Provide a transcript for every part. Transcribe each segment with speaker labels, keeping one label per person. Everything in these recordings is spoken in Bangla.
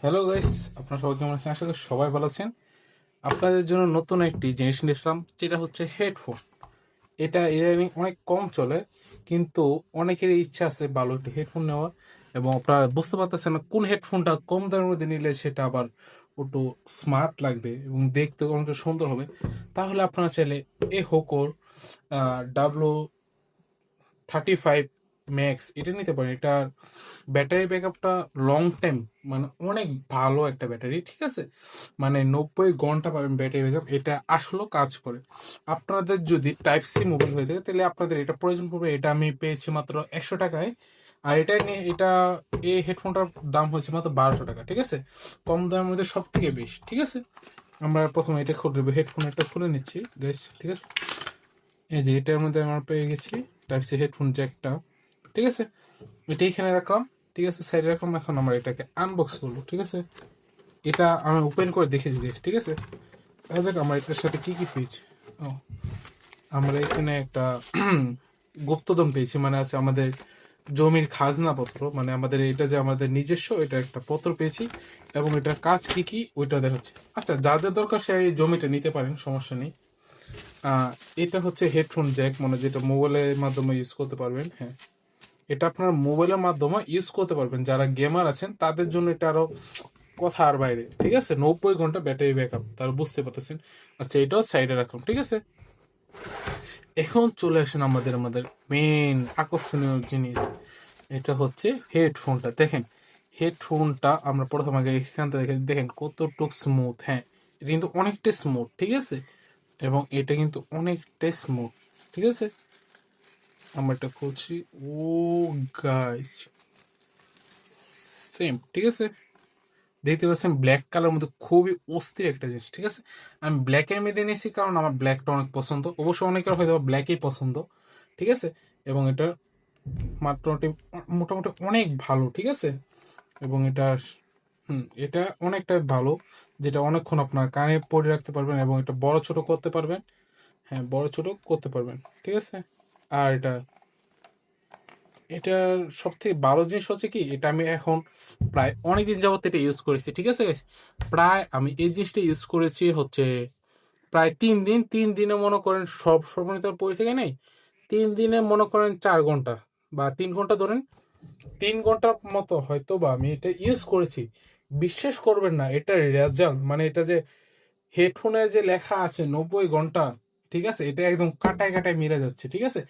Speaker 1: হ্যালো গাইস, আপনারা সবাই কেমন আছেন? আশা করি সবাই ভালো আছেন। আপনাদের জন্য নতুন একটি জিনিস নিয়ে আসলাম, যেটা হচ্ছে হেডফোন। এটা ইদানিং অনেক কম চলে, কিন্তু অনেকেরই ইচ্ছা আছে ভালো একটি হেডফোন নেওয়ার, এবং আপনারা বুঝতে পারতেছেন না কোন হেডফোনটা কম দামের মধ্যে নিলে সেটা আবার একটু স্মার্ট লাগবে এবং দেখতে অনেক সুন্দর হবে। তাহলে আপনারা চাইলে এ হোকোর W35 ম্যাক্স এটা নিতে পারেন। এটার ব্যাটারি ব্যাকআপটা লং টাইম, মানে অনেক ভালো একটা ব্যাটারি, ঠিক আছে। মানে 90 ঘন্টা পাবেন ব্যাটারি ব্যাকআপ, এটা আসলেও কাজ করে। আপনাদের যদি টাইপ সি মোবাইল হয়ে থাকে তাহলে আপনাদের এটা প্রয়োজন পড়বে। এটা আমি পেয়েছি মাত্র 100 টাকায়। আর এটা নিয়ে এই হেডফোনটার দাম হয়েছে মাত্র 1200 টাকা, ঠিক আছে। কম দামের মধ্যে সব থেকে বেশি, ঠিক আছে। আমরা প্রথমে এটা খুলে দেবো, হেডফোন একটা খুলে নিচ্ছি গাইস, ঠিক আছে। এই যে এটার মধ্যে আমরা পেয়ে গেছি টাইপ সি হেডফোন জ্যাকটা, ঠিক আছে। এটা এখানে রাখলাম, ঠিক আছে, সাইডে রাখলাম। এখন আমরা এটাকে আনবক্স করবো, ঠিক আছে। এটা আমি ওপেন করে দেখেছি গাইস, ঠিক আছে। দেখা যাক আমরা এটার সাথে কি কি পেয়েছি। ও, আমরা এখানে একটা গুপ্তধন পেয়েছি, মানে আছে আমাদের জমির খাজনা পত্র, মানে আমাদের এটা যে আমাদের নিজস্ব, এটা একটা পত্র পেয়েছি। এবং এটার কাজ কি কি ওইটা দেখাচ্ছে। আচ্ছা, যাদের দরকার সে এই জমিটা নিতে পারেন, সমস্যা নেই। আহ, এটা হচ্ছে হেডফোন জ্যাক, মানে যেটা মোবাইলের মাধ্যমে ইউজ করতে পারবেন। হ্যাঁ, এটা আপনার মোবাইলের মাধ্যমে ইউজ করতে পারবেন। যারা গেমার আছেন তাদের জন্য এটা আরো কথার বাইরে, ঠিক আছে। 90 ঘন্টা ব্যাটারি ব্যাকআপ, তারা বুঝতে পারতেছেন। আচ্ছা, এটাও সাইডে রাখলাম, ঠিক আছে। এখন চলে আসেন আমাদের আমাদের মেন আকর্ষণীয় জিনিস। এটা হচ্ছে হেডফোনটা। দেখেন, হেডফোনটা আমরা প্রথম আগে এখান থেকে দেখেন কতটুক স্মুথ। হ্যাঁ, এটা কিন্তু অনেকটা স্মুথ, ঠিক আছে। এবং এটা কিন্তু অনেকটাই স্মুথ, ঠিক আছে। আমরা এটা খুলছি। ও গাইস, সেম, ঠিক আছে। দেখতে পাচ্ছেন ব্ল্যাক কালার মধ্যে খুবই অস্থির একটা জিনিস, ঠিক আছে। আমি ব্ল্যাকের মধ্যে নিয়েছি কারণ আমার ব্ল্যাকটা অনেক পছন্দ। অবশ্য অনেকের হয়তো ব্ল্যাকই পছন্দ, ঠিক আছে। এবং এটা মোটামুটি মোটামুটি অনেক ভালো, ঠিক আছে। এবং এটা এটা অনেকটা ভালো, যেটা অনেকক্ষণ আপনার কানে পরে রাখতে পারবেন, এবং এটা বড় ছোট করতে পারবেন। হ্যাঁ, বড় ছোট করতে পারবেন, ঠিক আছে। আর এটার সব থেকে ভালো জিনিস হচ্ছে কি, এটা আমি এখন প্রায় অনেকদিন যাবত এটা ইউজ করেছি, ঠিক আছে guys? প্রায় আমি এই জিনিসটা ইউজ করেছি হচ্ছে প্রায় 3 দিন। 3 দিনে মনে করেন সব সময় তো আর পড়ে থেকে নেই। 3 দিনে মনে করেন 4 ঘন্টা বা 3 ঘন্টা ধরেন, 3 ঘন্টার মতো হয়তো বা আমি এটা ইউজ করেছি। বিশ্বাস করবেন না, এটার রেজাল্ট, মানে এটা যে হেডফোনের যে লেখা আছে 90 ঘন্টা, ঠিক আছে, এটা একদম কাটায় কাটায় মিলে যাচ্ছে, ঠিক আছে।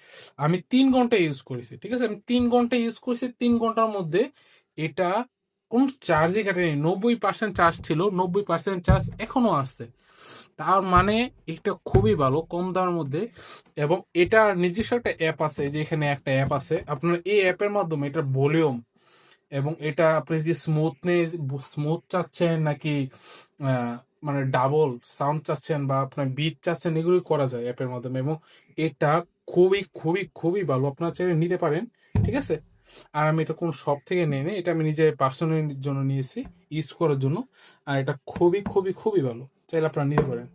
Speaker 1: আমি 3 ঘন্টা ইউজ করেছি, ঠিক আছে। আমি 3 ঘন্টা ইউজ করেছি, 3 ঘন্টার মধ্যে এটা কোন চার্জই কাটেনি। 90% চার্জ ছিল, 90% চার্জ এখনো আসছে। তার মানে এটা খুবই ভালো কম দামের মধ্যে। এবং এটা নিজস্ব একটা অ্যাপ আছে, যে এখানে একটা অ্যাপ আছে, আপনার এই অ্যাপের মাধ্যমে এটার ভলিউম, এবং এটা আপনি কি স্মুথ চাচ্ছেন নাকি আহ, মানে ডাবল সাউন্ড চাচ্ছেন বা আপনার বিট চাচ্ছেন, এগুলি করা যায় অ্যাপের মাধ্যমে। এবং এটা খুবই খুবই খুবই ভালো, আপনার চাইলে নিতে পারেন, ঠিক আছে। আর আমি এটা কোন শপ থেকে নিই, এটা আমি নিজে পার্সোনাল জন্য নিয়েছি, ইউজ করার জন্য। আর এটা খুবই খুবই খুবই ভালো, চাইলে আপনারা নিতে পারেন।